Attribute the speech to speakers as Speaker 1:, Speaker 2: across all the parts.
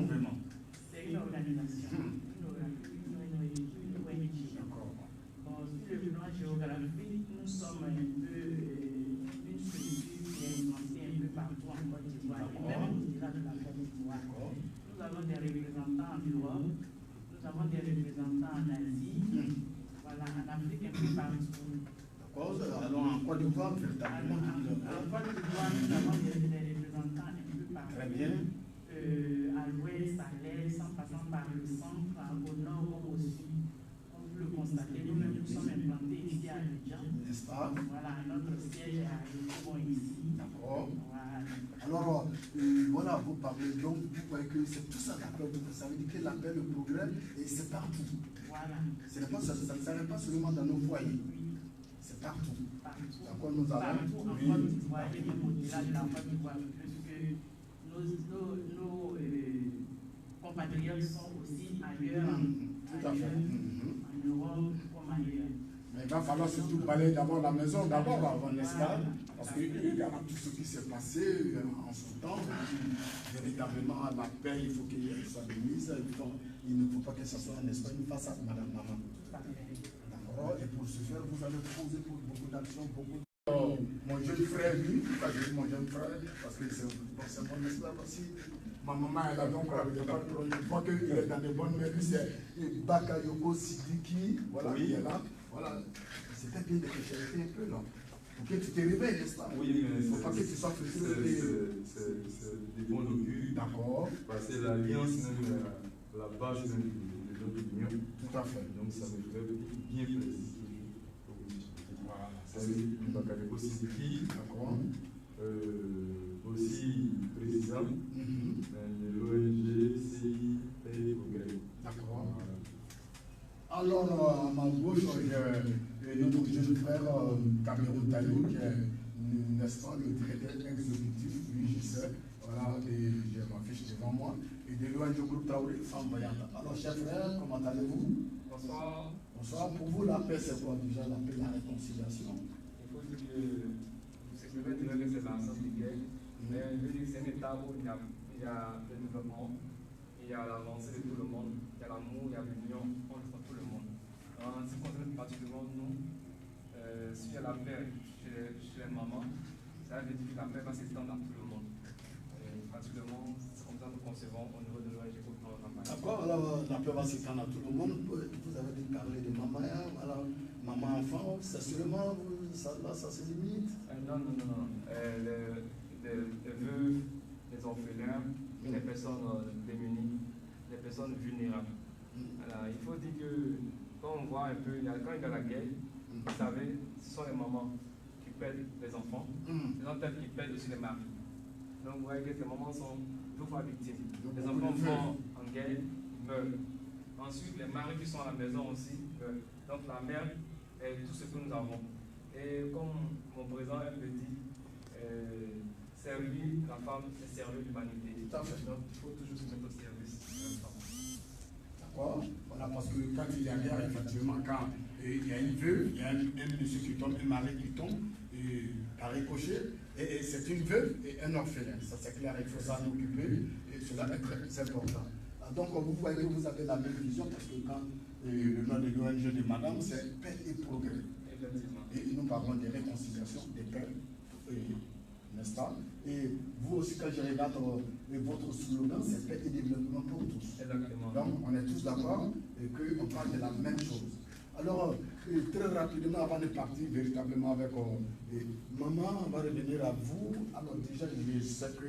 Speaker 1: vraiment?
Speaker 2: C'est une organisation. Une ONG.
Speaker 1: D'accord.
Speaker 2: Bon, sur le plan géographique, nous sommes un peu une structure qui est implantée un peu partout en Côte d'Ivoire, et même au-delà de la Côte d'Ivoire. Nous avons des représentants en Europe, nous avons des représentants en Asie, voilà, en Afrique, un peu partout.
Speaker 1: Alors en Côte d'Ivoire, véritablement.
Speaker 2: En Côte d'Ivoire, nous avons des représentants un peu partout.
Speaker 1: Très bien.
Speaker 2: À l'ouest, à l'est, en passant par le centre, au nord comme au sud. Comme vous le constatez, nous-mêmes nous sommes implantés ici à Abidjan.
Speaker 1: N'est-ce pas?
Speaker 2: Voilà, notre siège est à Abidjan ici.
Speaker 1: D'accord.
Speaker 2: Voilà.
Speaker 1: Alors, voilà, vous parlez, donc vous voyez que c'est tout ça l'appel, ça veut dire que l'appel, le progrès, et c'est partout.
Speaker 2: Voilà.
Speaker 1: Ça ne s'arrête pas seulement dans nos foyers. C'est partout. D'accord, nous allons.
Speaker 2: Partout en Côte d'Ivoire et même au-delà de la Côte d'Ivoire, puisque nos compatriotes sont aussi ailleurs,
Speaker 1: tout à fait.
Speaker 2: En Europe comme ailleurs.
Speaker 1: Mais il va falloir surtout balayer d'abord la maison, d'abord avant l'escale, parce qu'il y a tout ce qui s'est passé en son temps. Véritablement, la paix, il faut qu'il y ait soit de mise. Il ne faut pas que ce soit en Espagne face à Madame Maman. D'accord. Et pour ce faire, vous allez poser pour beaucoup d'actions, beaucoup. Mon jeune frère, lui, mon jeune frère, parce que c'est mon espoir aussi. Ma maman est là, donc il n'y a pas de problème. Je vois qu'il est dans de bonnes mains. Lui, c'est Bakayoko Sidiki. Voilà, oui. Il est là. Voilà. C'était bien de charité un peu, non? Pour que tu te réveilles, n'est-ce pas?
Speaker 3: Oui, mais
Speaker 1: il ne faut pas que tu sois frustré.
Speaker 3: C'est des bons augures.
Speaker 1: D'accord.
Speaker 3: Parce que l'alliance, même la base de notre union.
Speaker 1: Tout à fait.
Speaker 3: Donc ça me ferait bien plaisir. Voilà. C'est Bakayoko Sidiki.
Speaker 1: D'accord.
Speaker 3: Aussi président de l'ONG CI et Progrès.
Speaker 1: D'accord. Alors, à ma gauche, j'ai notre jeune frère Cameroun Talou, qui est, n'est-ce pas, le directeur exécutif du GICE. Voilà, et j'ai ma fiche devant moi. Et de l'ONG Groupe Traoré, Femme Voyante. Alors, cher frère, comment allez-vous?
Speaker 4: Bonsoir.
Speaker 1: Bonsoir. Pour vous, la paix, c'est quoi déjà? La paix, la réconciliation?
Speaker 4: Il faut dire que c'est l'absence de guerre, mais c'est une étape où il y a le développement, il y a l'avancée de tout le monde, il y a l'amour, il y a l'union entre tout le monde. En ce qui concerne particulièrement nous, s'il y a la paix chez les mamans, ça veut dire que la paix va s'étendre à tout le monde. Particulièrement, c'est comme ça que nous concevons au niveau de l'ONG pour notre campagne.
Speaker 1: D'accord, alors la paix va s'étendre à tout le monde. Vous avez parlé de maman, alors maman-enfant, c'est seulement, ça se limite?
Speaker 4: Non. Les veuves, les orphelins, les personnes démunies, les personnes vulnérables. Alors, il faut dire que quand on voit un peu, quand il y a la guerre, vous savez, ce sont les mamans qui perdent les enfants, ce sont elles qui perdent aussi les maris. Donc vous voyez que ces mamans sont deux fois victimes. Les enfants vont en guerre, ils meurent. Ensuite, les maris qui sont à la maison aussi meurent. Donc la mère est tout ce que nous avons. Et comme mon président le dit, servir la femme et servir l'humanité.
Speaker 1: Tout à fait.
Speaker 4: Donc il faut toujours se mettre au service de la femme.
Speaker 1: D'accord. Voilà, parce que quand il y a guerre, effectivement, quand il y a une veuve, il y a un monsieur qui tombe, un mari qui tombe, par ricochet, et c'est une veuve et un orphelin. Ça c'est clair, il faut s'en occuper, et cela est très important. Donc vous voyez que vous avez la même vision, parce que quand le nom de l'ONG de madame, c'est paix et progrès. Et nous parlons de réconciliation, de paix, n'est-ce pas? Et vous aussi, quand je regarde votre slogan, c'est paix et développement pour tous.
Speaker 4: Exactement.
Speaker 1: Donc, on est tous d'accord et qu'on parle de la même chose. Alors, très rapidement, avant de partir véritablement avec maman, on va revenir à vous. Alors, déjà, je sais que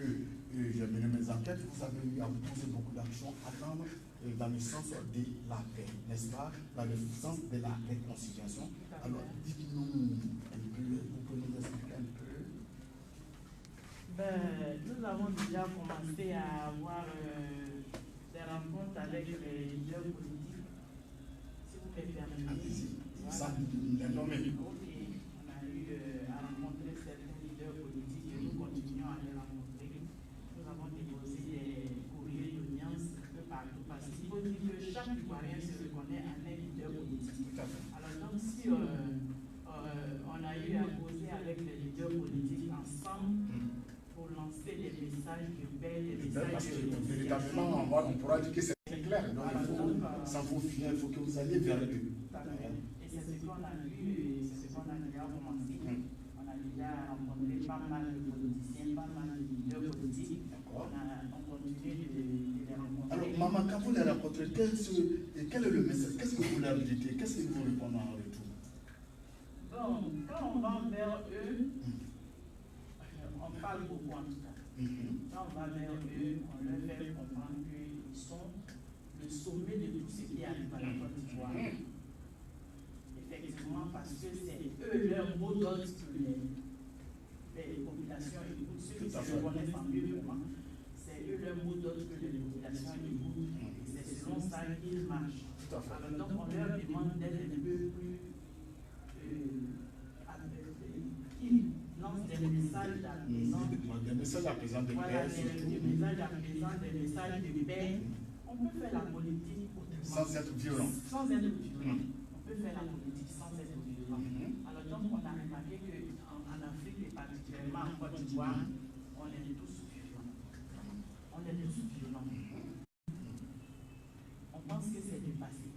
Speaker 1: j'ai mené mes enquêtes, vous avez posé beaucoup d'actions à attendre dans le sens de la paix, n'est-ce pas? Dans le sens de la réconciliation. Alors, dites-nous un peu, vous pouvez nous expliquer un peu?
Speaker 2: Nous avons déjà commencé à avoir des rencontres avec les leaders politiques. Si vous me permettez.
Speaker 1: Ça, les nommés.
Speaker 2: Ok, on a eu à rencontrer certains leaders politiques et nous continuons à les rencontrer. Nous avons déposé des courriers d'audience un peu partout parce qu'il faut dire que chaque Ivoirien se reconnaît en un leader politique. Alors donc si on a eu à causer avec les leaders politiques ensemble pour pour lancer des messages de paix, des messages
Speaker 1: Parce
Speaker 2: de
Speaker 1: que
Speaker 2: réconciliation.
Speaker 1: véritablement, on pourra dire que c'est très clair. Donc, il faut, sans vous fier, il faut que vous alliez vers eux.
Speaker 2: Et c'est ce qu'on a vu, c'est ce qu'on a déjà commencé. On a déjà rencontré pas mal de politiciens, pas mal de leaders politiques. On continue de les rencontrer.
Speaker 1: Alors, maman, quand vous les rencontrez, quel est le message? Qu'est-ce que vous leur dites? Qu'est-ce qu'ils vous répondent en retour?
Speaker 2: Bon, quand on va vers eux, on parle beaucoup en tout cas. Quand on va vers eux, on leur fait comprendre qu'ils sont le sommet de tout ce qui arrive à la Côte d'Ivoire. Effectivement, parce que c'est eux leur mot d'ordre que les populations écoutent. Ceux qui se reconnaissent en mieux que moi, c'est eux leur mot d'ordre que les populations écoutent. Et c'est selon ça qu'ils marchent. Alors donc on leur demande d'être un peu plus qui lance des messages d'apaisant.
Speaker 1: Des messages d'apaisant de
Speaker 2: Voilà,
Speaker 1: paix.
Speaker 2: des messages d'apaisant, des messages de paix. On peut faire la politique autrement.
Speaker 1: Sans être violent.
Speaker 2: Sans être violent. On peut faire la politique sans être violent. Alors donc on a remarqué qu'en Afrique et particulièrement en Côte d'Ivoire, on est tous violents. On est tous violents. On pense que c'est du passé.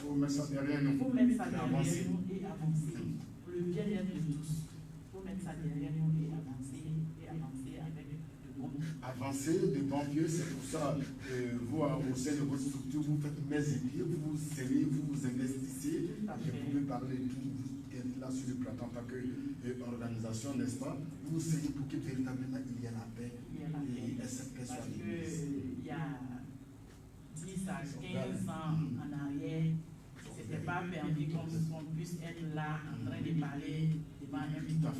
Speaker 1: Il faut mettre ça derrière nous.
Speaker 2: Il faut mettre ça derrière nous et avancer. Pour le bien-être de tous. Il faut mettre ça derrière nous et avancer avec de bons pieds.
Speaker 1: Avancer de bons pieds, c'est pour ça que vous, au sein de votre structure, vous faites mes épiers, vous vous serrez, vous vous investissez. Et vous pouvez parler de tout, vous êtes là sur le plateau en tant qu'organisation, n'est-ce pas? Vous vous serrez pour que véritablement il y ait la paix. Et cette paix soit
Speaker 2: l'église. Parce qu'il y a 10 à 15 ans en arrière, ce n'était pas permis qu'on puisse être là en train de parler devant un micro.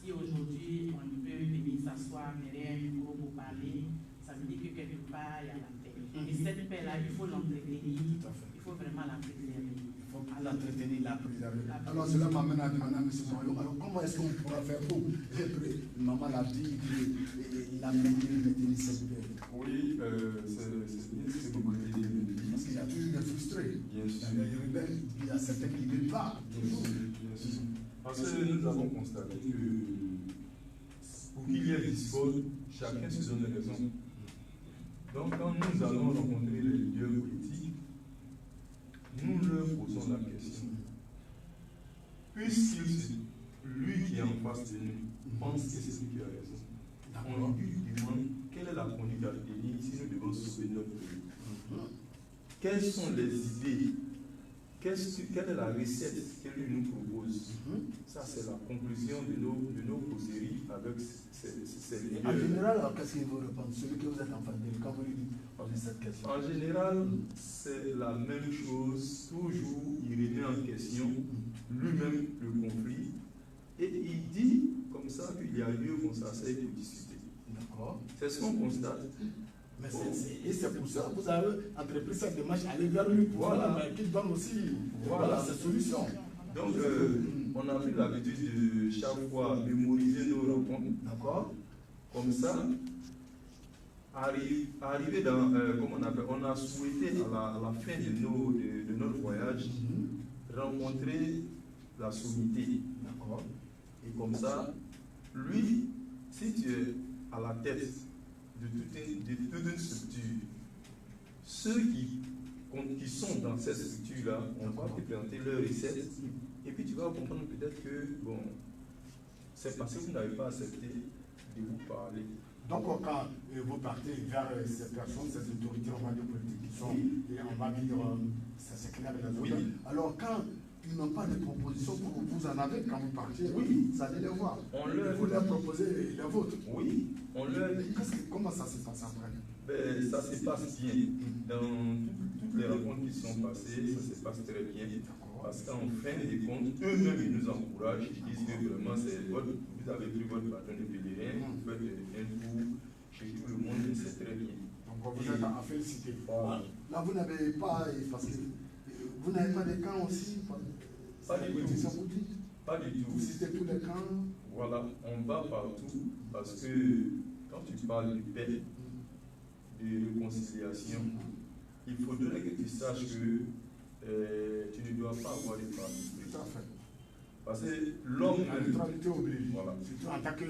Speaker 2: Si aujourd'hui on peut venir s'asseoir derrière un micro pour parler, ça veut dire que quelque part il y a la paix. Et cette paix-là, il faut l'entretenir, il faut vraiment la préserver.
Speaker 1: Il faut l'entretenir, la préserver. Alors cela m'amène à demander à M. Zonyo, alors comment est-ce qu'on pourra faire pour maman l'a dit, la maintenir cette paix?
Speaker 3: Oui, c'est bien ce que vous m'avez dit.
Speaker 1: Parce qu'il y a toujours des frustrés.
Speaker 3: Bien sûr.
Speaker 1: Il y a certains qui ne veulent pas.
Speaker 3: Bien sûr. Parce que nous avons constaté que pour qu'il y ait discorde, chacun se donne raison. Donc quand nous allons rencontrer les leaders politiques, nous leur posons la question. Puisqu'il lui qui est en face de nous pense que c'est lui qui a raison, on lui demande quelle est la conduite à tenir si nous devons sauver notre pays. Quelles sont les idées? Quelle est la recette qu'elle nous propose? Ça, c'est la conclusion de nos causeries avec ces leaders.
Speaker 1: En général, qu'est-ce qu'il vous répond? Celui que vous êtes en face de lui, quand vous lui posez cette question?
Speaker 3: En général, c'est la même chose. Toujours, il remet en question lui-même le conflit et il dit comme ça qu'il y a lieu qu'on s'asseye pour discuter.
Speaker 1: D'accord.
Speaker 3: C'est ce qu'on constate.
Speaker 1: Mais c'est pour ça que vous avez entrepris cette démarche, aller vers lui pour mais qu'il donne aussi ses solutions.
Speaker 3: Donc, on a pris l'habitude de chaque fois mémoriser nos rencontres.
Speaker 1: D'accord.
Speaker 3: Comme ça, arriver dans, comment on appelle, on a souhaité à la fin de notre voyage rencontrer la sommité.
Speaker 1: D'accord.
Speaker 3: Et comme ça, lui, si tu es à la tête de toute une structure, ceux qui sont dans cette structure-là, on va te présenter leurs recettes, et puis tu vas comprendre peut-être que, bon, c'est parce que vous n'avez pas accepté de vous parler.
Speaker 1: Donc, quand vous partez vers ces personnes, ces autorités, on va dire politiques qui sont, et on va dire, ça s'éclaire les autres. Alors, quand ils n'ont pas de propositions, vous en avez quand vous partez, oui, vous allez les voir. Vous leur proposez les vôtres.
Speaker 3: Oui, on leur dit.
Speaker 1: Comment ça se passe après?
Speaker 3: Ben, ça se passe bien. Dans toutes les rencontres qui sont passées, ça se passe très bien. Parce qu'en fin de compte, eux-mêmes, ils nous encouragent. Ils disent que vraiment, vous avez pris votre bâton de pèlerin, vous faites un tour chez tout le monde, et c'est très bien.
Speaker 1: Donc, vous êtes à féliciter. Là, vous n'avez pas, parce que vous n'avez pas de camps aussi?
Speaker 3: Pas du tout. Pas du tout.
Speaker 1: Vous citez tous les camps?
Speaker 3: Voilà, on va partout parce que quand tu parles de paix, de réconciliation, il faudrait que tu saches que tu ne dois pas avoir de parti.
Speaker 1: Tout à fait.
Speaker 3: Parce que l'homme.
Speaker 1: La neutralité oblige.
Speaker 3: Voilà.
Speaker 1: Surtout en tant que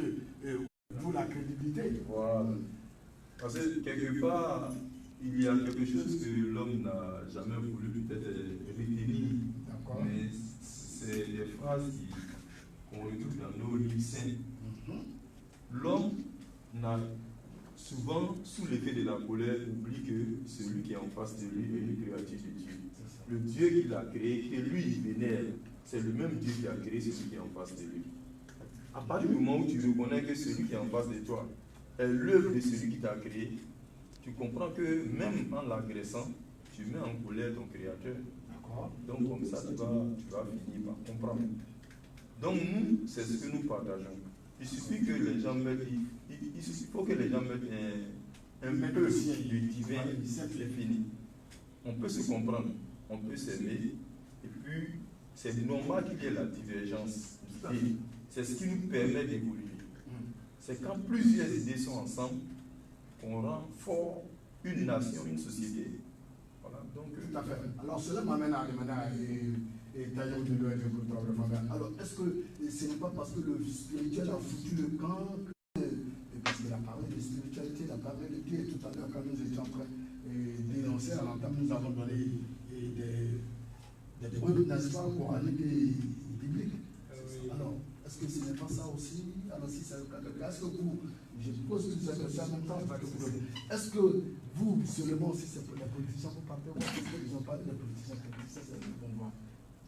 Speaker 1: D'où la crédibilité.
Speaker 3: Voilà. Parce que quelque part, il y a quelque chose que l'homme n'a jamais voulu peut-être retenir.
Speaker 1: D'accord.
Speaker 3: Mais c'est des phrases qu'on retrouve dans nos livres saints. L'homme n'a souvent, sous l'effet de la colère, oublie que celui qui est en face de lui est une créature de Dieu. Le Dieu qui l'a créé, que lui il vénère, c'est le même Dieu qui a créé celui qui est en face de lui. À partir du moment où tu reconnais que celui qui est en face de toi est l'œuvre de celui qui t'a créé, tu comprends que même en l'agressant, tu mets en colère ton créateur. Donc comme ça, tu vas finir par comprendre. Donc nous, c'est ce que nous partageons. Il suffit que les gens mettent, il faut que les gens mettent un peu de divin, c'est fini. On peut se comprendre, on peut s'aimer, et puis c'est normal qu'il y ait la divergence. Et c'est ce qui nous permet d'évoluer. C'est quand plusieurs idées sont ensemble qu'on rend fort une nation, une société. Voilà, donc,
Speaker 1: tout à fait. Alors cela m'amène à demander à Taillot de l'ONG pour le travail de famille. Alors est-ce que ce n'est pas parce que le spirituel a foutu le camp parce qu'il a parlé de spiritualité, il a parlé de Dieu, et tout à l'heure quand nous étions en train d'énoncer à l'entame, nous avons donné des preuves, n'est-ce pas, coraniques et bibliques. Alors, est-ce que ce n'est pas ça aussi? Alors si c'est le cas, est-ce que vous, je pose toutes ces questions en même temps, est-ce que vous, seulement, si c'est pour les politiciens, vous partez, ou est-ce qu'ils ont parlé des politiciens, c'est le bon vent.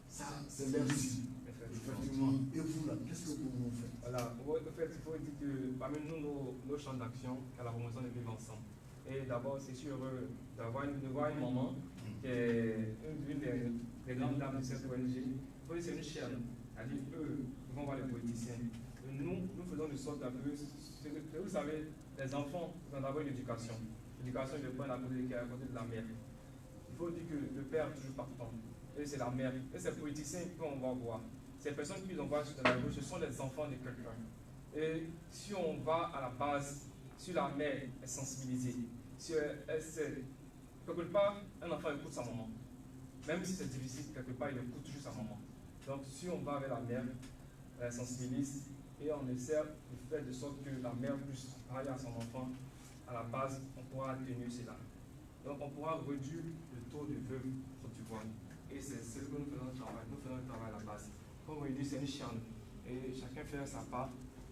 Speaker 1: Ça, c'est l'air aussi. Effectivement. Et vous, là, qu'est-ce que vous faites?
Speaker 4: Voilà, en fait, il faut dire que parmi nous, nos champs d'action, à la promotion de vivre ensemble. Et d'abord, c'est sûr de voir une maman qui est une des grandes dames de cette ONG. C'est une chaîne. Elle dit, eux, ils vont voir les politiciens. Nous faisons de sorte un peu. Vous savez, les enfants, ils ont d'abord une éducation. L'éducation, ils le prennent à côté de la mère. Il faut dire que le père est toujours partant. Et c'est la mère. Et ces politiciens qu'on va voir. Ces personnes qui nous envoient sur la rue, ce sont les enfants de quelqu'un. Et si on va à la base, si la mère est sensibilisée, si elle sait, quelque part, un enfant écoute sa maman. Même si c'est difficile, quelque part, il écoute toujours sa maman. Donc, si on va avec la mère, elle sensibilise et on essaie de faire de sorte que la mère puisse parler à son enfant, à la base, on pourra atténuer cela. Donc, on pourra réduire le taux de veuves sur du voile. Et c'est ce que nous faisons le travail. Nous faisons le travail à la base. Comme on dit, c'est une chaîne. Et chacun fait sa part.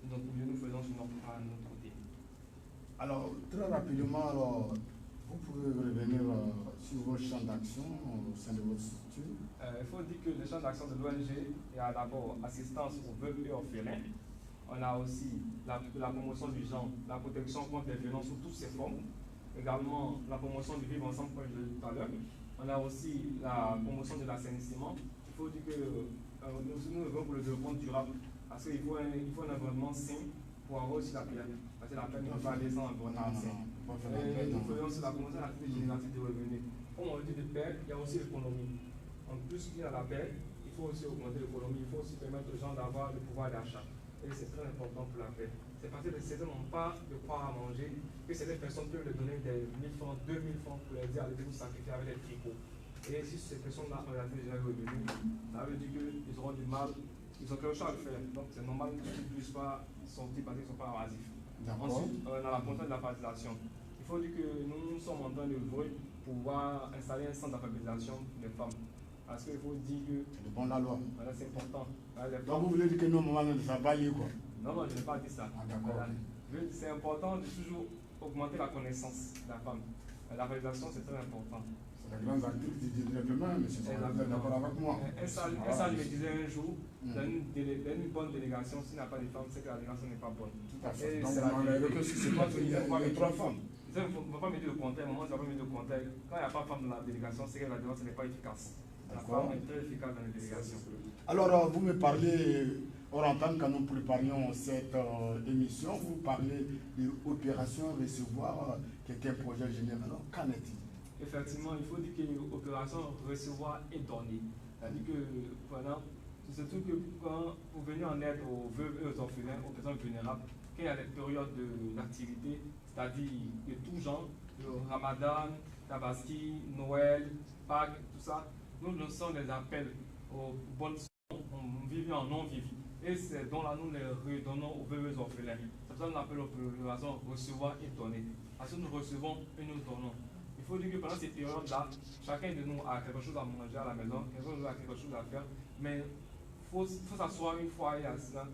Speaker 4: Donc, nous faisons notre part de notre côté.
Speaker 1: Alors, très rapidement, alors, vous pouvez revenir sur vos champs d'action au sein de votre structure.
Speaker 4: Il faut dire que les champs d'action de l'ONG, il y a d'abord assistance aux veuves et orphelins. On a aussi la promotion du genre, la protection contre les violences sous toutes ses formes. Également, la promotion du vivre ensemble, comme je l'ai dit tout à l'heure. On a aussi la promotion de l'assainissement. Il faut dire que nous œuvrons pour le développement durable parce qu'il faut un environnement sain pour avoir aussi la paix. Parce que la paix ne peut pas aller sans environnement sain. Nous faisons aussi la promotion de l'activité générative de revenus. Comme on dit de paix, il y a aussi l'économie. En plus qu'il y a la paix, il faut aussi augmenter l'économie. Il faut aussi permettre aux gens d'avoir le pouvoir d'achat. Et c'est très important pour la paix. C'est parce que certains n'ont pas de quoi à manger que certaines personnes peuvent leur donner des 1000 francs, 2000 francs pour leur dire allez vous sacrifier avec les tricots. Et si ces personnes-là ont la déjà revenu, ça veut dire qu'ils auront du mal, ils ont quelque chose à le faire. Donc c'est normal qu'ils ne puissent pas sortir parce qu'ils ne sont pas invasifs. Ensuite, on a la promotion de la alphabétisation. Il faut dire que nous sommes en train de d'œuvrer pour pouvoir installer un centre d'alphabétisation des femmes. Parce qu'il faut dire que.
Speaker 1: C'est le bon de la loi.
Speaker 4: Voilà, c'est important.
Speaker 1: Donc vous voulez dire que nos mamans ne savent pas lire quoi?
Speaker 4: Non, je n'ai pas dit ça.
Speaker 1: Ah, d'accord.
Speaker 4: Voilà. C'est important de toujours augmenter la connaissance de la femme. L'alphabétisation, c'est très important.
Speaker 1: C'est la grande actrice du 19e, mais c'est d'accord avec moi.
Speaker 4: Un salle me disait un jour, dans une bonne délégation, s'il n'y a pas de femmes, c'est que la délégation n'est pas bonne.
Speaker 1: Tout à fait. Donc, c'est pas qu'il y a 3 femmes.
Speaker 4: Il ne faut pas mettre le contraire. À un moment, tu ne vas pas mettre le contraire. Quand il n'y a pas de femme dans la délégation, c'est que la délégation n'est pas efficace. La femme est très efficace dans les délégations.
Speaker 1: Alors, vous me parlez, hors entendre, quand nous préparions cette émission, vous parlez de l'opération recevoir quelqu'un projet général. Alors, qu'en est-il?
Speaker 4: Effectivement, il faut dire que l'opération recevoir et donner. C'est-à-dire que, voilà, c'est surtout que quand vous venez en aide aux veuves et aux orphelins, aux personnes vulnérables, quand il y a des périodes d'activité, c'est-à-dire de tout genre, le Ramadan, Tabaski, Noël, Pâques, tout ça, nous lançons des appels aux bonnes on vit en non-vivre. Et ces dons-là, nous les redonnons aux veuves orphelins. C'est pour ça qu'on appelle l'opération recevoir et donner. Parce que nous recevons et nous donnons. Il faut dire que pendant ces périodes-là, chacun de nous a quelque chose à manger à la maison, quelqu'un de nous a quelque chose à faire, mais il faut s'asseoir une fois et à cela.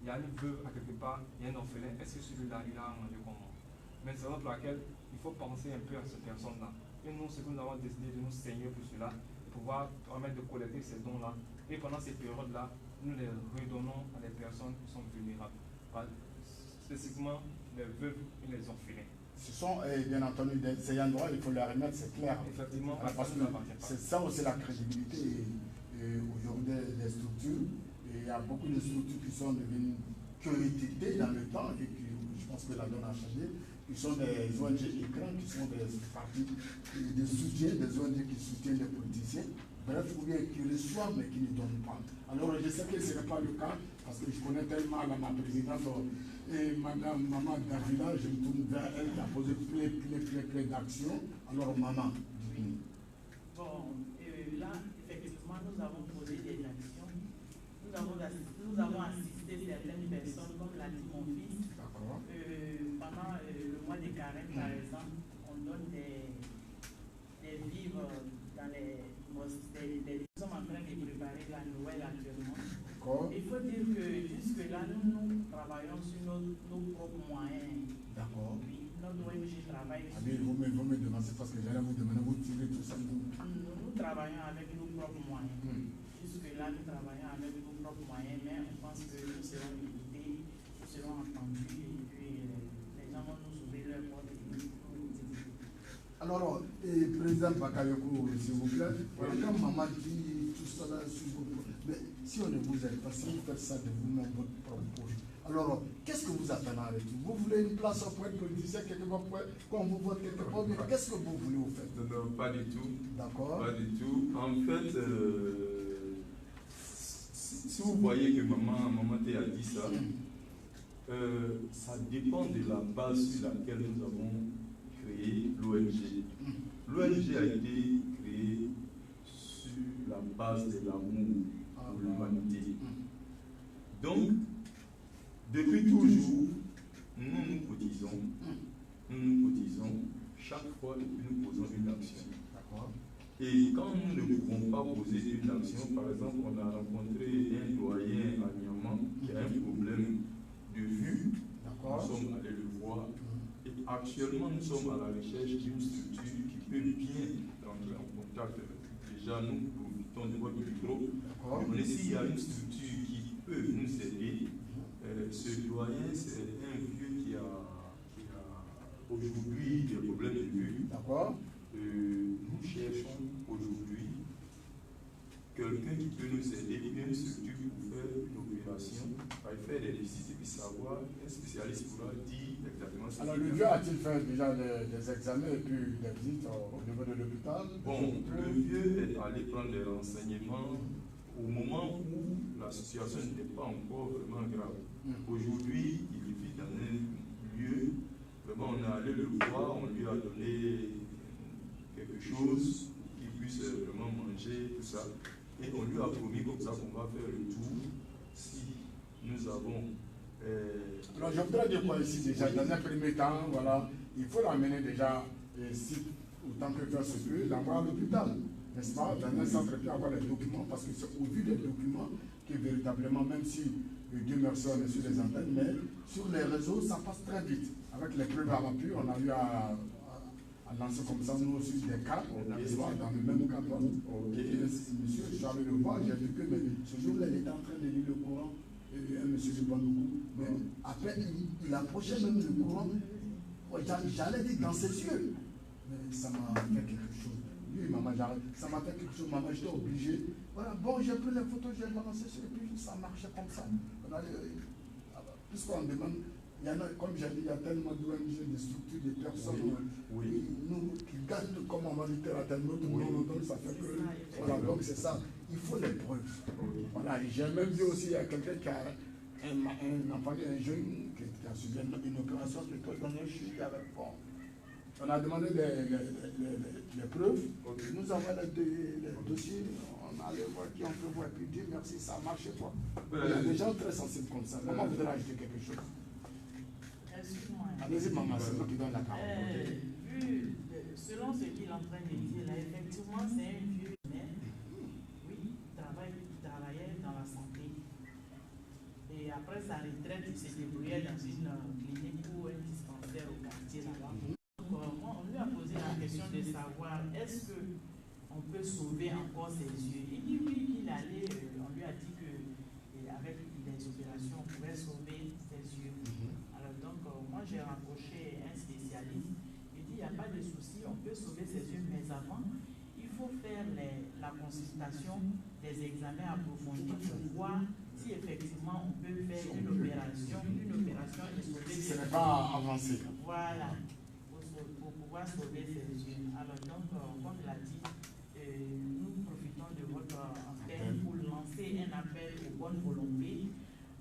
Speaker 4: Il y a une veuve à quelque part, il y a un orphelin, est-ce que celui-là, il a à manger comment? Mais c'est pour laquelle il faut penser un peu à cette personne-là. Et nous, ce que nous avons décidé de nous saigner pour cela, pouvoir permettre de collecter ces dons-là. Et pendant ces périodes-là, nous les redonnons à des personnes qui sont vulnérables. Spécifiquement les veuves et les orphelins.
Speaker 1: Ce sont bien entendu des ayants droit, il faut leur remettre, c'est clair.
Speaker 4: Effectivement,
Speaker 1: parce que c'est ça aussi la crédibilité aujourd'hui des structures. Et il y a beaucoup de structures qui sont devenues curiosités dans le temps et qui, je pense que la donne a changé, qui sont des ONG écrans, qui sont des partis, des soutiens, des ONG qui soutiennent les politiciens. Bref, ou bien qui reçoivent mais qui ne donnent pas. Alors je sais que ce n'est pas le cas, parce que je connais tellement ma présidente et madame Maman Davila, je me tourne vers elle qui a posé plein d'actions. Alors maman, dites-nous.
Speaker 2: Bon, là, effectivement, nous avons posé des actions. Nous avons assisté certaines personnes, comme l'a dit mon fils. Pendant le mois de carême, par exemple, on donne des vivres dans les mosquées. Nous sommes en train de préparer la Noël actuellement. Il faut dire que jusque-là, nous travaillons sur nos propres moyens.
Speaker 1: D'accord.
Speaker 2: Oui, notre ONG travaille sur...
Speaker 1: Vous me demandez parce que j'allais vous demander, vous tirez tout ça.
Speaker 2: Nous travaillons avec nos propres moyens. Jusque-là, nous travaillons avec nos propres moyens, mais on pense que nous serons écoutés, nous serons entendus et puis les gens vont nous ouvrir leurs portes et nous utiliser.
Speaker 1: Alors, Président Bakayoko, s'il vous plaît, quand maman dit tout cela sur vos... Mais si on ne vous aide pas, si vous faites ça de vous-même, votre propre poche, alors qu'est-ce que vous attendez avec tout? Vous voulez une place pour être politicien quelque part, quand vous votez quelque part, qu'est-ce que vous voulez au fait?
Speaker 3: Non, pas du tout.
Speaker 1: D'accord.
Speaker 3: Pas du tout. En fait, si vous voyez que maman T a dit ça, ça dépend de la base sur laquelle nous avons créé l'ONG. L'ONG a été créée sur la base de l'amour pour l'humanité. Donc, depuis toujours, nous cotisons. Nous cotisons chaque fois que nous posons une action. Et quand nous ne pouvons pas poser une action, par exemple, on a rencontré un doyen à Niamey qui a un problème de vue. Nous sommes allés le voir. Et actuellement, nous sommes à la recherche d'une structure qui peut bien entrer en contact. Déjà, nous profitons de votre micro. Mais s'il y a une structure qui peut nous aider, ce doyen, c'est un vieux qui a aujourd'hui des problèmes de vue.
Speaker 1: D'accord.
Speaker 3: Nous cherchons aujourd'hui quelqu'un qui peut nous aider, une structure pour faire une opération, faire des visites et puis savoir, un spécialiste pourra dire exactement ce qu'il y a.
Speaker 1: Alors, le vieux a-t-il fait déjà des examens et puis des visites au niveau de l'hôpital?
Speaker 3: Bon, le vieux est allé prendre des renseignements au moment où la situation n'était pas encore vraiment grave. Aujourd'hui, il vit dans un lieu, vraiment on est allé le voir, on lui a donné quelque chose qu'il puisse vraiment manger, tout ça. Et on lui a promis comme ça qu'on va faire le tour si nous avons...
Speaker 1: Alors je voudrais dire quoi ici déjà, dans un premier temps, voilà, il faut l'amener déjà, si autant que faire se peut, l'avoir à l'hôpital, n'est-ce pas, dans un centre puis avoir les documents, parce que c'est au vu des documents que véritablement, même si Dieu merci on est sur les antennes, mais sur les réseaux, ça passe très vite. Avec les preuves à l'appui, on a eu à lancer comme ça, nous aussi, des cas, n'est-ce pas, dans le même cas, monsieur, je suis allé le voir, j'ai vu que ce jour-là, il était en train de lire le Coran, un monsieur de Bandoukou, mais après, il approchait même le Coran, j'allais dire dans ses yeux, mais ça m'a fait quelque chose. Lui, maman, ça m'a fait quelque chose, maman, j'étais obligé. Voilà, bon, j'ai pris les photos, j'ai lancé sur et puis ça marchait comme ça. Puisqu'on demande, il y en a, comme j'ai dit, il y a tellement d'ONG, de structures, de personnes, nous, qui gagnent comme on va dire à tel autre, donc ça fait que, voilà, donc c'est ça, il faut les preuves. Voilà, j'ai même vu aussi, il y a quelqu'un qui a un enfant, un jeune, qui a suivi une opération spéciale dans un chute avec fond. On a demandé les preuves, nous avons les dossiers, on allait voir qui on peut voir, et puis Dieu merci, ça a marché quoi.
Speaker 3: Ouais.
Speaker 1: Il y a des gens très sensibles comme ça. Comment vous voudrez ajouter quelque chose?
Speaker 2: Excuse-moi.
Speaker 1: Allez-y, maman, c'est moi qui donne la parole.
Speaker 2: Selon ce qu'il est en train de dire là, effectivement, c'est un vieux mais oui, il travaillait dans la santé. Et après sa retraite, il s'est débrouillé dans une clinique ou un dispensaire au quartier là-bas. Donc, on lui a posé la question de savoir est-ce qu'on peut sauver encore ses yeux. Il dit oui, qu'il allait, on lui a dit qu'avec les opérations, on pouvait sauver ses yeux. Alors donc, moi j'ai rapproché un spécialiste. Il dit il n'y a pas de souci, on peut sauver ses yeux, mais avant, il faut faire la consultation des examens approfondis pour voir si effectivement on peut faire une opération et sauver ses yeux.
Speaker 1: Ce n'est pas avancé.
Speaker 2: Voilà, pour pouvoir sauver ses yeux. Alors donc, comme l'a dit, nous profitons de votre appel pour lancer un appel aux bonnes volontés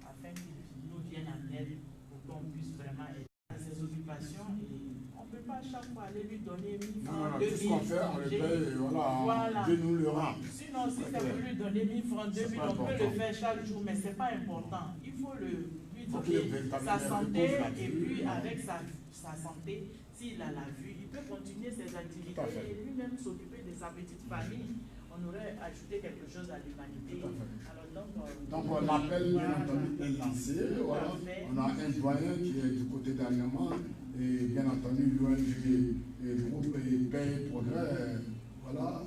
Speaker 2: afin qu'ils nous viennent en aide pour qu'on puisse vraiment aider à ses occupations. Et on ne peut pas à chaque fois aller lui donner 1000 francs, 2000
Speaker 1: tout ce qu'on fait, on le paye, et voilà. Dieu nous le rend.
Speaker 2: Sinon, si c'est pour lui donner 1000 francs, 2000, on peut le faire chaque jour, mais ce n'est pas important. Il faut lui donner sa santé et puis avec sa santé, s'il a la vue, il peut continuer ses activités et lui-même s'occuper de sa petite famille. On aurait ajouté quelque chose à l'humanité.
Speaker 1: Donc l'appel, bien entendu, est lancé. Voilà. On a un doyen qui est du côté d'Aniamant et bien entendu, l'ONG groupe Paix Progrès, voilà,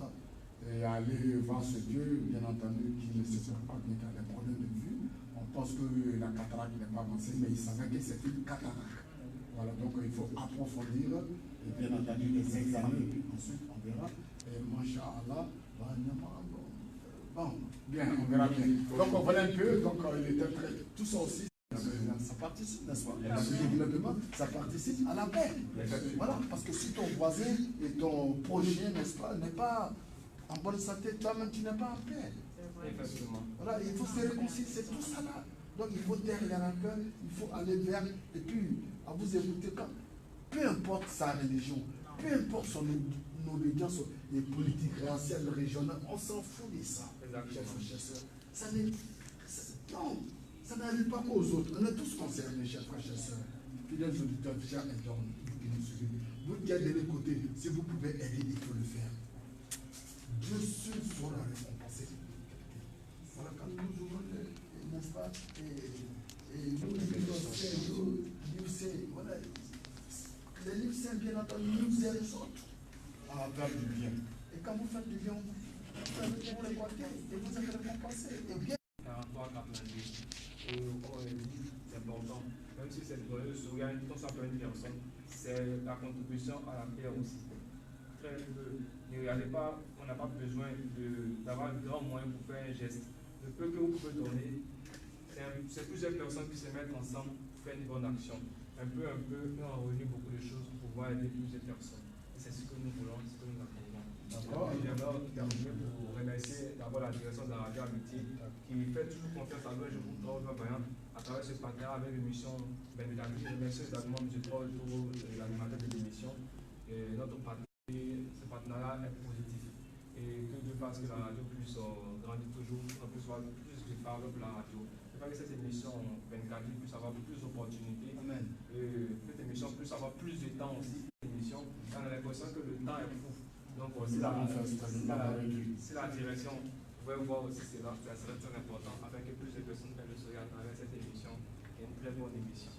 Speaker 1: et aller voir ce Dieu, bien entendu, qui ne se sert pas bien qu'à des problèmes de vue. On pense que la cataracte n'est pas avancée, mais il savait que c'est une cataracte. Voilà, donc il faut approfondir, et bien entendu, les examens, et puis ensuite on verra. Et Masha'Allah, bon, bien, on verra bien. Donc on voit un peu, donc il était très. Tout ça aussi, ça participe, n'est-ce pas? Le développement, ça participe à la paix. Voilà, parce que si ton voisin et ton prochain, n'est-ce pas, n'est pas en bonne santé, toi-même tu n'es pas en paix. Voilà, il faut se réconcilier, c'est tout ça là. Donc il faut taire les rancœurs, il faut aller vers, et puis à vous écouter quand. Peu importe sa religion, peu importe son obédience et politique, raciale, régionale, on s'en fout de ça. Ça n'est, non, ça n'arrive pas aux autres. On est tous concernés, chers frères et sœurs. Fidèles auditeurs, chers internautes, qui nous suivez. Vous qui êtes de l'autre côté, si vous pouvez aider, il faut le faire. Dieu seul saura récompenser. Voilà, quand nous ouvrons, n'est-ce pas, et nous, les livres saints, voilà, les livres saints, bien entendu, nous aident les autres à faire du bien. Et quand vous faites du bien, vous faites pour les côtés et vous êtes récompensé. Et bien.
Speaker 4: 43, 92. Et on dit, c'est important. Même si c'est donné le sourire, quand ça peut une personne, c'est la contribution à la paix aussi. Très peu. Ne regardez pas, on n'a pas besoin d'avoir de grands moyens pour faire un geste. Le peu que vous pouvez donner, c'est plusieurs personnes qui se mettent ensemble pour faire une bonne action. Un peu, nous avons réuni beaucoup de choses pour pouvoir aider plusieurs personnes. C'est ce que nous voulons, ce que nous attendons. J'aimerais terminer pour remercier d'abord la direction de la radio Amitié qui fait toujours confiance à nous et je vous trouve vaillant à travers ce partenariat avec l'émission Benedictine. Je remercie également M. Paul pour l'animateur de l'émission. Notre partenariat, ce partenariat est positif et que Dieu fasse que la radio puisse grandir toujours, qu'on puisse avoir plus de paroles pour la radio. Je crois que cette émission Benedictine puisse avoir plus d'opportunités.
Speaker 1: Amen.
Speaker 4: Et que cette émission puisse avoir plus de temps aussi. Émission, on a l'impression que le temps est fou. Donc, si la direction pouvait voir aussi cela, ça serait très important afin que plus de personnes puissent le sourire à travers cette émission, qui est une très bonne émission.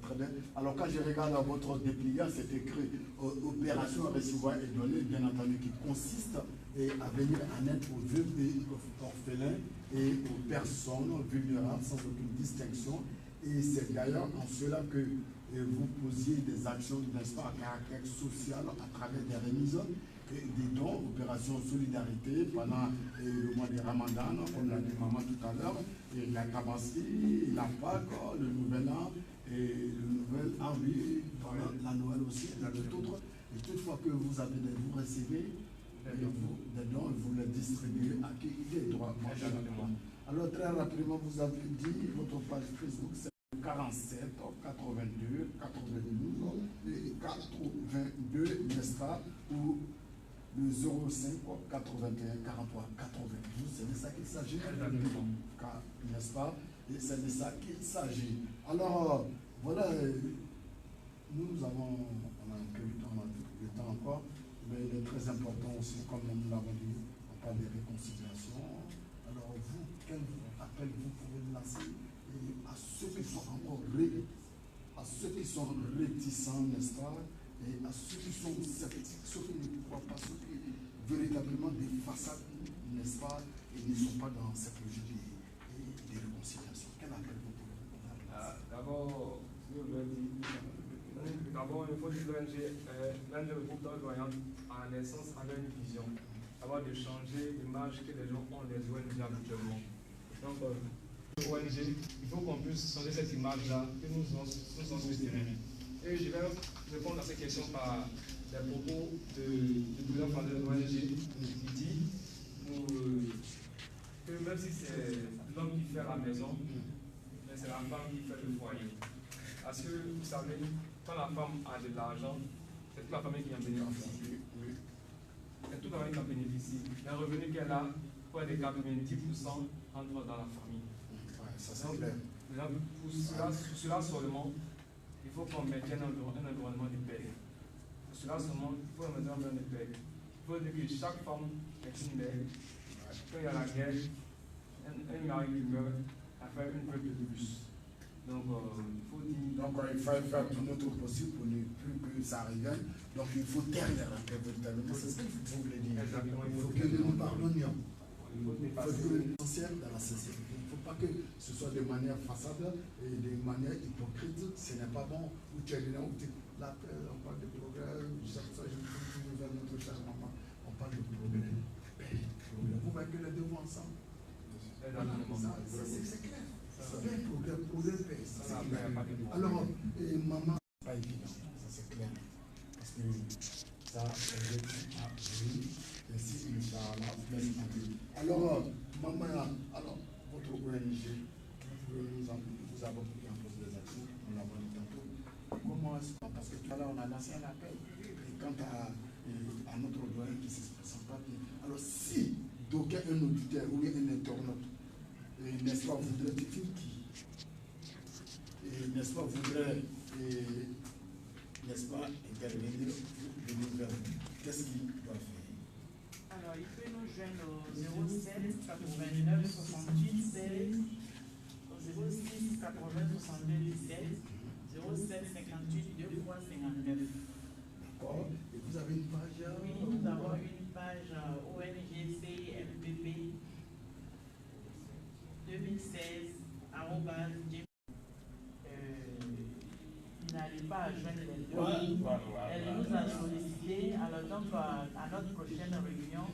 Speaker 1: Très bien. Alors, quand je regarde à votre dépliant, c'est écrit opération à recevoir et donner, bien entendu, qui consiste à venir en aide aux veuves et aux orphelins et aux personnes vulnérables sans aucune distinction. Et c'est d'ailleurs en cela que vous posiez des actions, n'est-ce pas, à caractère social à travers des remises, des dons, opérations solidarité pendant le mois de Ramadan, comme l'a dit maman tout à l'heure, et la Tabaski, la Pâques, le Nouvel An, et le Nouvel An, oui, la Noël aussi, et d'autres. Et toutefois que vous avez vous recevez des dons, vous les distribuez à qui il est droit. Alors très rapidement, vous avez dit, votre page Facebook, c'est 47, 82, 92 et 82, n'est-ce pas, où le 05 81 43 92, c'est de ça qu'il s'agit, n'est-ce pas? Et c'est de ça qu'il s'agit. Alors, voilà, on a un peu de temps encore, mais il est très important aussi, comme nous l'avons dit, on parle de réconciliation. Alors, vous, quel appel vous pouvez lancer à ceux qui sont encore à ceux qui sont réticents, n'est-ce pas, et à ceux qui sont sceptiques, ceux qui ne croient pas, ceux qui véritablement des façades, n'est-ce pas, et ne sont pas dans cette logique de réconciliation. Quel appel vous pouvez
Speaker 4: D'abord, il faut dire que l'ONG le groupe d'Orient à la naissance avait une vision, avoir de changer l'image que les gens ont des ONG habituellement. Donc, ONG, il faut qu'on puisse changer cette image-là que nous avons sur le terrain. Et je vais répondre à ces questions par les propos du président français de l'ONG qui dit que même si c'est l'homme qui fait la maison, mais c'est la femme qui fait le foyer. Parce que vous savez, quand la femme a de l'argent, c'est toute la famille qui en bénéficie. C'est toute la famille qui en bénéficie. Les revenus qu'elle a, pour des 90% rentrent dans la famille.
Speaker 1: Ça c'est clair.
Speaker 4: Pour cela seulement, il faut qu'on maintienne un environnement de paix. Pour cela seulement, il faut maintenir un environnement de paix. Il faut dire que chaque femme est une mère. Quand il y a la guerre, un mari qui meurt a fait une veuve de plus. Donc, il faut dire.
Speaker 1: Donc, il faut faire tout notre possible pour ne plus que ça revienne. Donc, il faut taire les rancœurs véritablement. C'est ce qu'il faut vous le dire.
Speaker 4: Exactement.
Speaker 1: Il faut que nous pardonnions. Il faut que l'essentiel dans la sincérité. Il ne faut pas que ce soit de manière façade et de manière hypocrite. Ce n'est pas bon. Où tu es là, où tu la paix, on parle de progrès. Chaque fois, je me vers notre cher maman. On parle de progrès. Paix. Vous voyez que les deux vont ensemble. C'est clair. C'est bien progrès, paix. Alors, maman, c'est pas évident. Ça, c'est clair. Parce que ça, c'est oui. Ainsi, Inch'Allah, alors, maman, alors, votre ONG, vous avez pris en pose des actions, on l'a vu tantôt. Comment est-ce que, parce que tout à l'heure, on a lancé un appel, et quant à notre doyen qui ne s'exprime pas bien. Alors, si d'aucun un auditeur ou un internaute, n'est-ce pas, voudrait qui n'est-ce pas, voudrait, n'est-ce pas, intervenir, venir vers vous, qu'est-ce qu'il doit faire?
Speaker 2: Alors, il peut nous joindre au 07 89 68 16, au 06 80 62 17, 07 58 2 fois 59.
Speaker 1: D'accord. Et vous avez une page?
Speaker 2: Oui, nous avons une page ONGC MPP 2016 @gmail. Il n'arrive pas à joindre les deux. Elle nous a sollicité. Alors donc à notre prochaine réunion,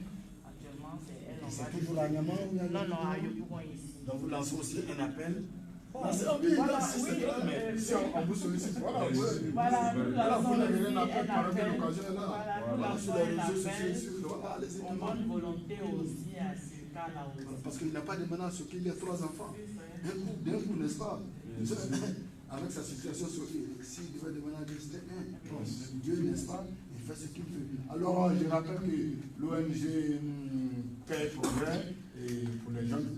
Speaker 2: actuellement c'est elle.
Speaker 1: C'est toujours la Niama ou
Speaker 2: Non, à Yopougon ici.
Speaker 1: Donc vous lancez aussi un appel.
Speaker 2: Voilà,
Speaker 1: Mais si on vous sollicite, voilà,
Speaker 2: vous
Speaker 1: n'avez rien à faire par l'occasion là.
Speaker 2: Voilà,
Speaker 1: sur les réseaux sociaux,
Speaker 2: on bonne volonté aussi à ce cas-là aussi.
Speaker 1: Parce qu'il n'a pas de menace sur qu'il y a 3 enfants. D'un coup, n'est-ce pas? Avec sa situation, s'il devait demander à Dieu, c'était un. Dieu, n'est-ce pas? Il fait ce qu'il veut. Alors, je rappelle que l'ONG Paix et Progrès, et pour les jeunes,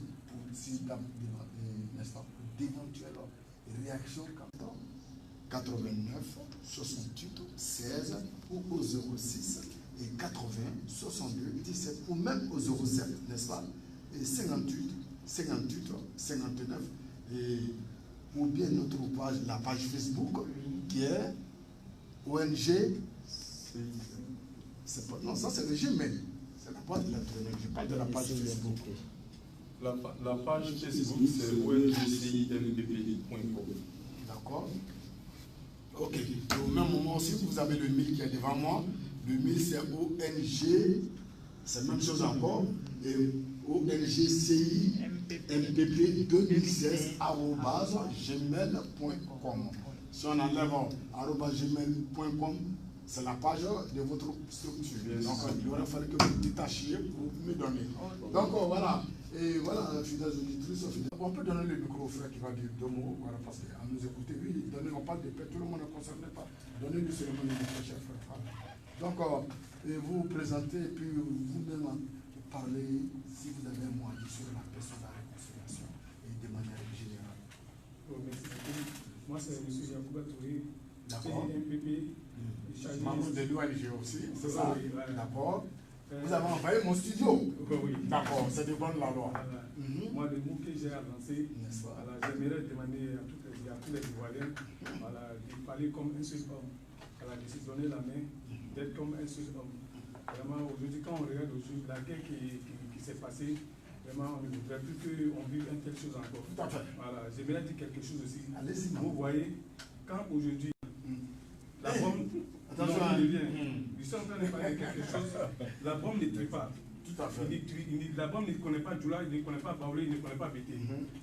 Speaker 1: n'est-ce pas, pour d'éventuelles réactions, 89 68 16 ou au 06 et 80 62 17 ou même au 07, n'est-ce pas? Et 58 58 59 et ou bien notre page, la page Facebook qui est ONG. Non, ça c'est le Gmail. C'est la boîte électronique. Je parle de la page Facebook.
Speaker 3: La page Facebook c'est ongcimpp.com.
Speaker 1: D'accord. Ok. Au même moment aussi, vous avez le mail qui est devant moi. Le mail c'est ONG. C'est la même chose encore. Et ONGCI MPP 2016@gmail.com. Si on enlève @gmail.com, c'est la page de votre structure. Donc il aurait fallu que vous détachiez pour me donner. Donc voilà. Et voilà, fidèles auditrices, on peut donner le micro au frère qui va dire 2 mots, voilà, parce qu'à nous écouter, oui, on parle de paix, tout le monde ne concerné pas. Donnez-lui seulement le micro, cher frère. Donc, vous présentez et puis vous-même parlez, si vous avez un mot à dire sur la paix, sur la réconciliation et de manière générale.
Speaker 5: Merci beaucoup. Moi, c'est M. Yacouba Touré,
Speaker 1: D'accord.
Speaker 5: CNPP.
Speaker 1: Membre de l'ONG aussi, c'est ça?
Speaker 5: Oui, voilà.
Speaker 1: D'accord. Vous avez envoyé mon studio?
Speaker 5: Oui.
Speaker 1: D'accord, c'est de bonne la loi.
Speaker 5: Voilà. Moi, le mot que j'ai avancé, voilà, j'aimerais demander à tous les Ivoiriens voilà, de parler comme un seul homme, voilà, de se donner la main, d'être comme un seul homme. Vraiment, aujourd'hui, quand on regarde aujourd'hui la guerre qui s'est passée, vraiment, on ne voudrait plus qu'on vive une telle chose encore.
Speaker 1: Tout à fait.
Speaker 5: Voilà, j'aimerais dire quelque chose aussi.
Speaker 1: Allez-y.
Speaker 5: Vous voyez, quand aujourd'hui, la bombe,
Speaker 1: attention,
Speaker 5: je suis en train de parler de quelque chose, la bombe ne tue pas.
Speaker 1: Tout à fait.
Speaker 5: La bombe ne connaît pas Djoula, il ne connaît pas Baoulé, il ne connaît pas Bété.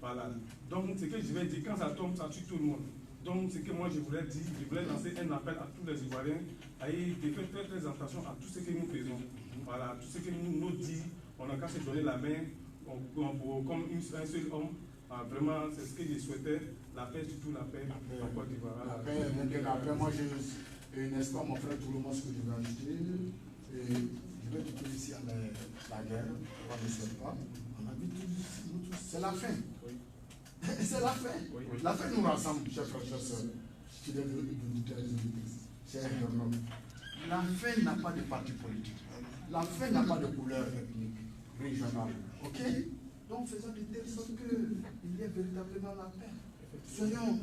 Speaker 5: Voilà. Donc, ce que je vais dire, quand ça tombe, ça tue tout le monde. Donc, ce que moi je voulais dire, je voulais lancer un appel à tous les Ivoiriens à faire très très attention à tout ce que nous faisons. Voilà, tout ce que nous disons, on n'a qu'à se donner la main comme un seul homme. Vraiment, c'est ce que je souhaitais, la paix, surtout la paix en Côte d'Ivoire.
Speaker 1: La paix, moi j'ai n'est-ce pas mon frère, tout le monde ce que je vais ajouter. Et je vais tout ici à la guerre, on ne souhaite pas. On a vu tous, c'est la fin.
Speaker 5: Oui.
Speaker 1: C'est la fin.
Speaker 5: Oui.
Speaker 1: La fin nous rassemble, chers frères, chers sœurs. Chers internautes. La fin n'a pas de parti politique. La fin n'a pas de couleur ethnique, régionale. Ok? Donc faisons de telle sorte qu'il y ait véritablement la paix. Soyons,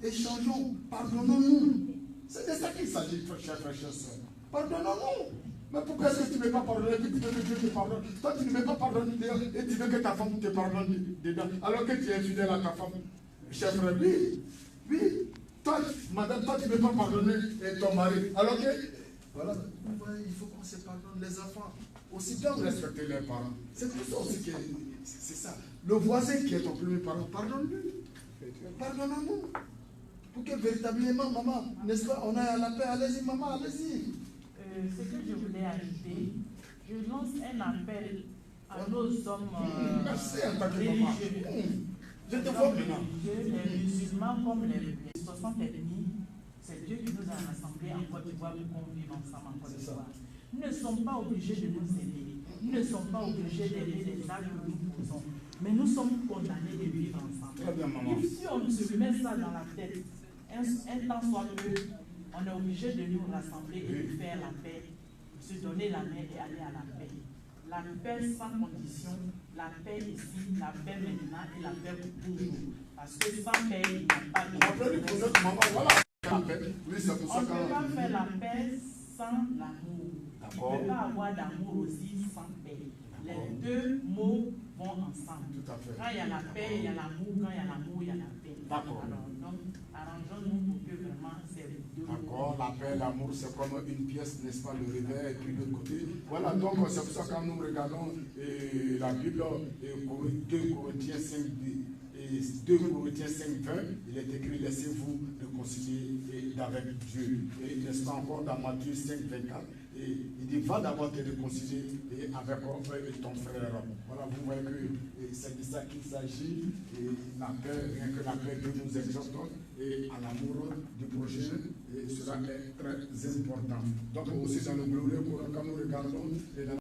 Speaker 1: échangeons, pardonnons-nous. C'est de ça qu'il s'agit, chers frères, chers sœurs. Pardonnons-nous. Mais pourquoi est-ce que tu ne veux pas pardonner, que tu veux que Dieu te pardonne? Toi, tu ne veux pas pardonner et tu veux que ta femme te pardonne dedans, alors que tu es fidèle à ta femme. Cher frère, oui. Toi, madame, toi, tu ne veux pas pardonner ton mari, alors que... Voilà, vous voyez, il faut qu'on se pardonne. Les enfants aussi doivent respecter leurs parents. C'est pour ça aussi que c'est ça. Le voisin qui est ton premier parent, pardonne-lui. Pardonnons-nous. Pour que véritablement, maman, n'est-ce pas, on aille à la paix. Allez-y, maman, allez-y.
Speaker 2: Ce que je voulais ajouter, je lance un appel à nos hommes religieux.
Speaker 1: Je te vois maintenant.
Speaker 2: Les musulmans comme les 60 ethnies, c'est Dieu qui nous a rassemblés en Côte d'Ivoire pour qu'on vive ensemble en Côte d'Ivoire. Nous ne sommes pas obligés de nous aider. Nous ne sommes pas obligés d'aider les actes que nous posons. Mais nous sommes condamnés de vivre ensemble.
Speaker 1: Très bien, maman.
Speaker 2: Et si on se met ça dans la tête, un temps soit peu, on est obligé de nous rassembler et de faire la paix, se donner la main et aller à la paix. La paix sans condition, la paix ici, la paix maintenant et la paix pour toujours. Parce que sans paix, il n'y a pas de paix. On ne peut pas faire la paix sans l'amour. Il ne peut pas avoir d'amour aussi sans paix. Les deux mots vont ensemble.
Speaker 1: Tout à fait.
Speaker 2: Quand il y a la paix, il y a l'amour. Quand il y a l'amour, il y a la paix.
Speaker 1: D'accord.
Speaker 2: Alors, donc, arrangeons-nous pour que vraiment c'est deux mots.
Speaker 1: D'accord, la paix, l'amour, c'est comme une pièce, n'est-ce pas, le réveil, et puis de l'autre côté. Voilà, donc c'est pour ça que quand nous regardons la Bible, 2 Corinthiens 5, 20, il est écrit, laissez-vous réconcilier avec Dieu. Et n'est-ce pas encore dans Matthieu 5, 24, et il dit, va d'abord te réconcilier avec ton frère. Voilà, vous voyez que c'est de ça qu'il s'agit. Et la paix, rien que la paix, Dieu nous exhorte et à l'amour du prochain, et cela est très important. Donc aussi dans le glorieux Coran, quand nous regardons,